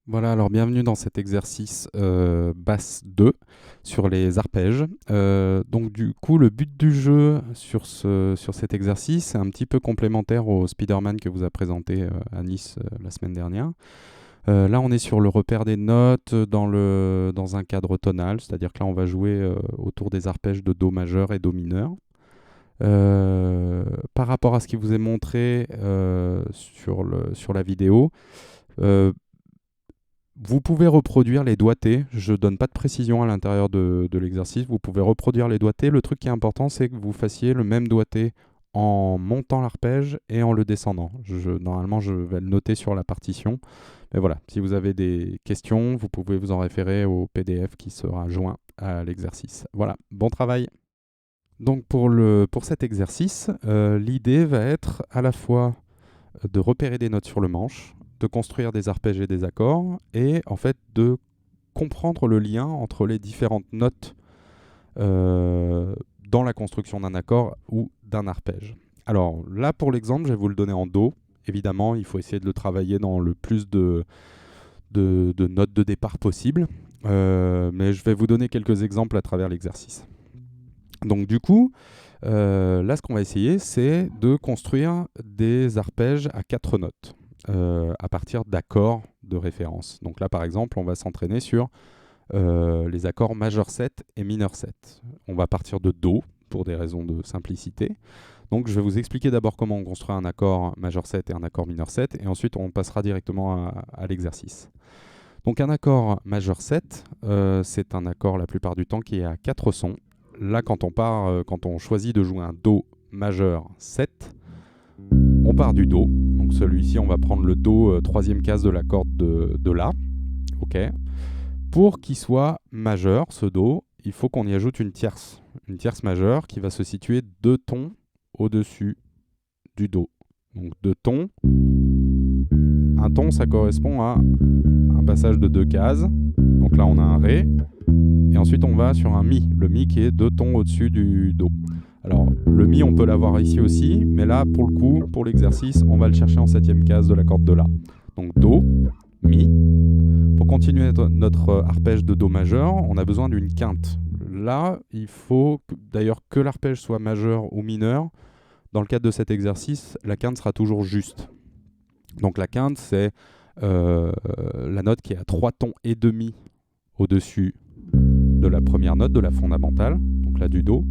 Voilà, alors bienvenue dans cet exercice basse 2 sur les arpèges. Donc du coup, le but du jeu sur cet exercice est un petit peu complémentaire au Spider-Man que vous a présenté à Nice la semaine dernière. Là, on est sur le repère des notes dans un cadre tonal, c'est-à-dire que là, on va jouer autour des arpèges de Do majeur et Do mineur. Par rapport à ce qui vous est montré sur la vidéo, euh, vous pouvez reproduire les doigtés. Je ne donne pas de précision à l'intérieur de l'exercice. Vous pouvez reproduire les doigtés. Le truc qui est important, c'est que vous fassiez le même doigté en montant l'arpège et en le descendant. Normalement, je vais le noter sur la partition. Mais voilà, si vous avez des questions, vous pouvez vous en référer au PDF qui sera joint à l'exercice. Voilà, bon travail. Donc pour cet exercice, l'idée va être à la fois de repérer des notes sur le manche, de construire des arpèges et des accords, et en fait de comprendre le lien entre les différentes notes dans la construction d'un accord ou d'un arpège. Alors là, pour l'exemple, je vais vous le donner en Do. Évidemment, il faut essayer de le travailler dans le plus de notes de départ possible, mais je vais vous donner quelques exemples à travers l'exercice. Donc du coup, là, ce qu'on va essayer, c'est de construire des arpèges à 4 notes à partir d'accords de référence. Donc là, par exemple, on va s'entraîner sur les accords majeur 7 et mineur 7. On va partir de Do pour des raisons de simplicité. Donc je vais vous expliquer d'abord comment on construit un accord majeur 7 et un accord mineur 7, et ensuite on passera directement à l'exercice. Donc un accord majeur 7, c'est un accord la plupart du temps qui est à 4 sons. Là, quand on choisit de jouer un Do majeur 7, on part du Do. Donc celui-ci, on va prendre le Do, troisième case de la corde de La. Ok. Pour qu'il soit majeur, ce Do, il faut qu'on y ajoute une tierce majeure qui va se situer 2 tons au-dessus du Do. Donc 2 tons. Un ton, ça correspond à un passage de 2 cases. Donc là, on a un Ré. Et ensuite, on va sur un Mi. Le Mi qui est 2 tons au-dessus du Do. Alors, le Mi, on peut l'avoir ici aussi. Mais là, pour le coup, pour l'exercice, on va le chercher en 7e case de la corde de La. Donc Do, Mi. Pour continuer notre arpège de Do majeur, on a besoin d'une quinte. Là, il faut d'ailleurs que l'arpège soit majeur ou mineur. Dans le cadre de cet exercice, la quinte sera toujours juste. Donc la quinte, c'est la note qui est à 3 tons et demi au-dessus de la première note, de la fondamentale, donc là du Do.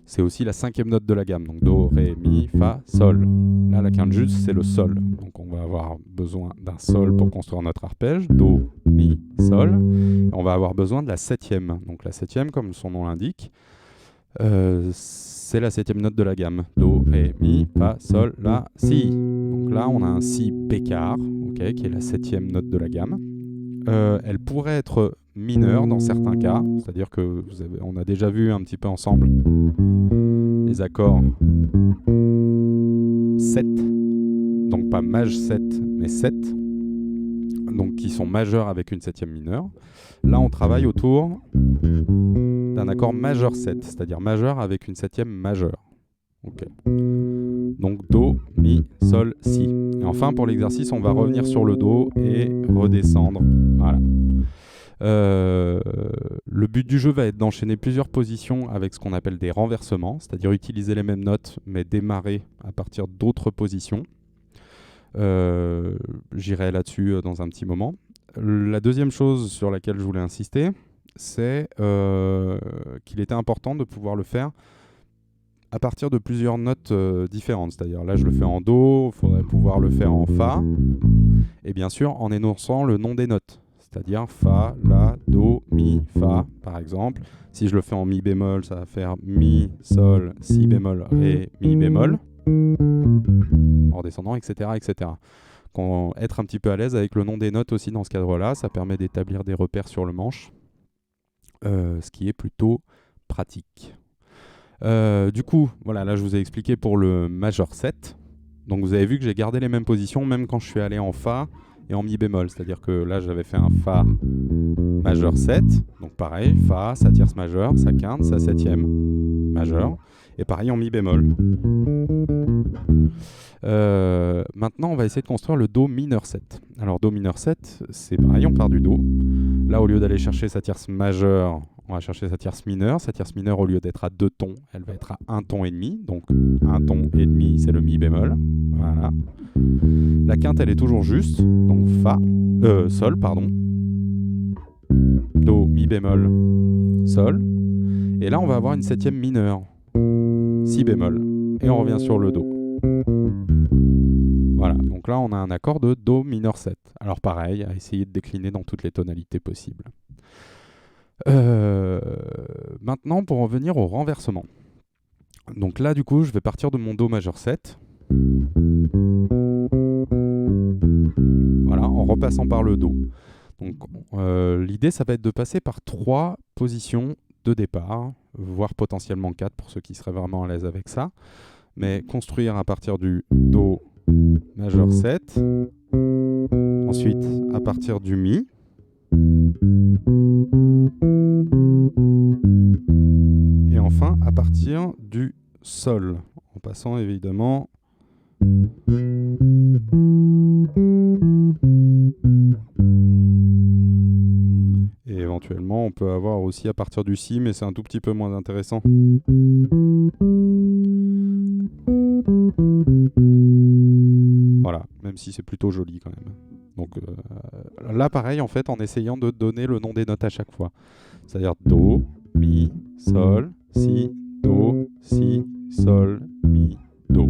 C'est aussi la 5e note de la gamme, donc Do, Ré, Mi, Fa, Sol. Là, la quinte juste, c'est le Sol. Donc on va avoir besoin d'un Sol pour construire notre arpège. Do, Mi, Sol. Et on va avoir besoin de la 7e. Donc la 7e, comme son nom l'indique, c'est la 7e note de la gamme. Do, Ré, Mi, Fa, Sol, La, Si. Donc là, on a un Si bécard, okay, qui est la 7e note de la gamme. Elle pourrait être mineure dans certains cas, c'est-à-dire que on a déjà vu un petit peu ensemble les accords 7, donc pas maj 7, mais 7, donc qui sont majeurs avec une 7e mineure. Là, on travaille autour d'un accord majeur 7, c'est-à-dire majeur avec une 7e majeure. Okay. Donc Do, Mi, Sol, Si. Et enfin, pour l'exercice, on va revenir sur le Do et redescendre. Voilà. Le but du jeu va être d'enchaîner plusieurs positions avec ce qu'on appelle des renversements, c'est-à-dire utiliser les mêmes notes mais démarrer à partir d'autres positions. J'irai là-dessus dans un petit moment. La deuxième chose sur laquelle je voulais insister, c'est qu'il était important de pouvoir le faire à partir de plusieurs notes différentes. C'est-à-dire là, je le fais en Do, il faudrait pouvoir le faire en Fa, et bien sûr en énonçant le nom des notes. C'est-à-dire Fa, La, Do, Mi, Fa, par exemple. Si je le fais en Mi bémol, ça va faire Mi, Sol, Si bémol, Ré, Mi bémol. En descendant, etc. etc. Être un petit peu à l'aise avec le nom des notes aussi dans ce cadre-là, ça permet d'établir des repères sur le manche, ce qui est plutôt pratique. Du coup, voilà, là je vous ai expliqué pour le majeur 7. Donc vous avez vu que j'ai gardé les mêmes positions même quand je suis allé en Fa et en Mi bémol. C'est-à-dire que là j'avais fait un Fa majeur 7. Donc pareil, Fa, sa tierce majeure, sa quinte, sa 7e majeure. Et pareil en mi bémol. Maintenant, on va essayer de construire le Do mineur 7. Alors, Do mineur 7, c'est pareil, on part du Do. Là, au lieu d'aller chercher sa tierce majeure, on va chercher sa tierce mineure. Sa tierce mineure, au lieu d'être à 2 tons, elle va être à 1 ton et demi. Donc, 1 ton et demi, c'est le mi bémol. Voilà. La quinte, elle est toujours juste. Donc, Sol, pardon. Do, mi bémol, Sol. Et là, on va avoir une septième mineure. Si bémol. Et on revient sur le Do. Voilà, donc là on a un accord de Do mineur 7. Alors pareil, à essayer de décliner dans toutes les tonalités possibles. Maintenant, pour revenir au renversement. Donc là, du coup, je vais partir de mon Do majeur 7. Voilà, en repassant par le Do. Donc l'idée, ça va être de passer par 3 positions de départ, voire potentiellement 4 pour ceux qui seraient vraiment à l'aise avec ça. Mais construire à partir du Do majeur 7, ensuite à partir du Mi, et enfin à partir du Sol, en passant évidemment et éventuellement on peut avoir aussi à partir du Si, mais c'est un tout petit peu moins intéressant. Voilà, même si c'est plutôt joli quand même. Donc là, pareil, en fait, en essayant de donner le nom des notes à chaque fois. C'est-à-dire Do, Mi, Sol, Si, Do, Si, Sol, Mi, Do.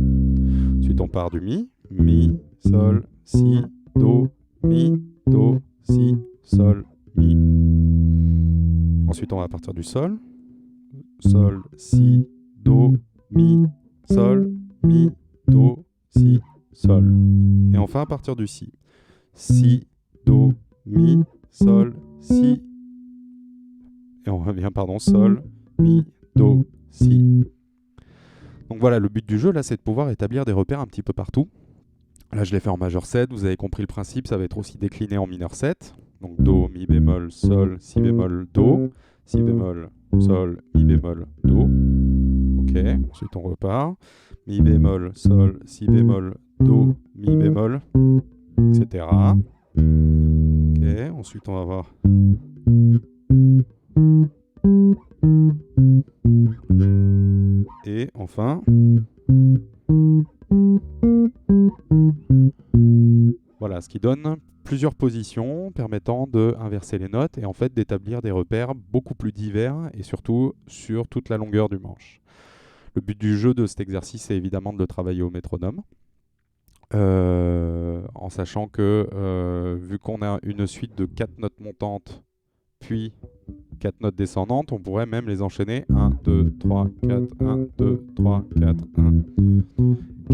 Ensuite, on part du Mi, Sol, Si, Do, Si, Sol, Mi. Ensuite, on va partir du Sol, Si, Do, Mi, Sol, Mi, Do, Si, Sol. Et enfin à partir du Si. Si, Do, Mi, Sol, Si. Et on revient, Sol, Mi, Do, Si. Donc voilà, le but du jeu là, c'est de pouvoir établir des repères un petit peu partout. Là, je l'ai fait en majeur 7, vous avez compris le principe, ça va être aussi décliné en mineur 7. Donc Do, Mi bémol, Sol, Si bémol, Do. Si bémol, Sol, Mi bémol, Do. Ok, ensuite on repart. Mi bémol, Sol, Si bémol, Do, Mi bémol, etc. Ok, ensuite on va voir. Et enfin. Voilà, ce qui donne plusieurs positions permettant d'inverser les notes et en fait d'établir des repères beaucoup plus divers et surtout sur toute la longueur du manche. Le but du jeu de cet exercice est évidemment de le travailler au métronome. En sachant que vu qu'on a une suite de 4 notes montantes puis 4 notes descendantes, on pourrait même les enchaîner 1, 2, 3, 4, 1, 2, 3, 4, 1,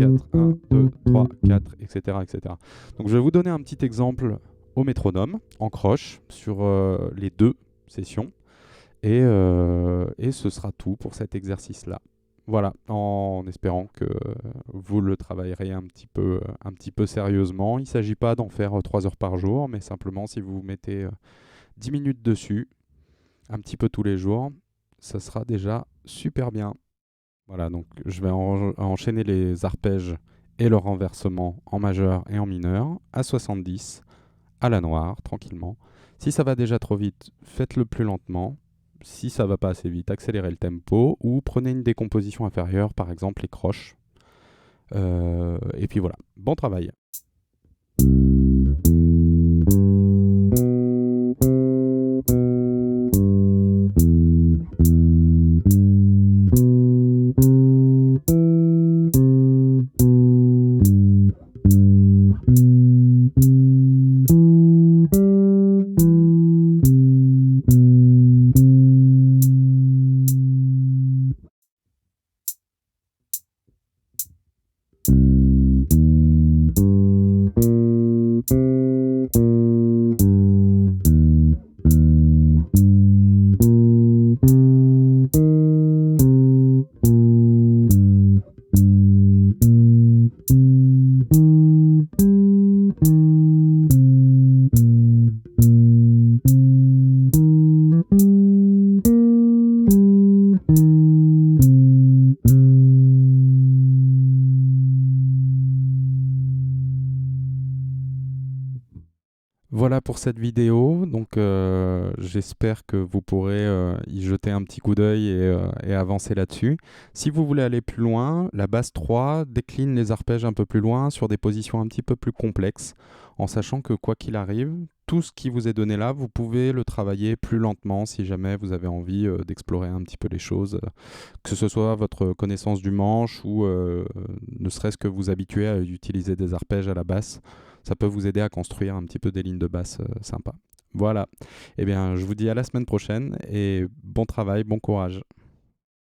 4, 1, 2, 3, 4, etc., etc. Donc je vais vous donner un petit exemple au métronome, en croche, sur les 2 sessions. Et ce sera tout pour cet exercice-là. Voilà, en espérant que vous le travaillerez un petit peu sérieusement. Il ne s'agit pas d'en faire 3 heures par jour, mais simplement si vous mettez 10 minutes dessus, un petit peu tous les jours, ça sera déjà super bien. Voilà, donc je vais enchaîner les arpèges et leur renversement en majeur et en mineur à 70, à la noire, tranquillement. Si ça va déjà trop vite, faites-le plus lentement. Si ça va pas assez vite, accélérez le tempo ou prenez une décomposition inférieure, par exemple les croches. Et puis voilà, bon travail. Voilà pour cette vidéo. Donc, j'espère que vous pourrez y jeter un petit coup d'œil et avancer là-dessus. Si vous voulez aller plus loin, la base 3 décline les arpèges un peu plus loin sur des positions un petit peu plus complexes, en sachant que quoi qu'il arrive, tout ce qui vous est donné là, vous pouvez le travailler plus lentement si jamais vous avez envie d'explorer un petit peu les choses, que ce soit votre connaissance du manche ou ne serait-ce que vous habituer à utiliser des arpèges à la basse. Ça peut vous aider à construire un petit peu des lignes de basse sympas. Voilà. Eh bien, je vous dis à la semaine prochaine et bon travail, bon courage.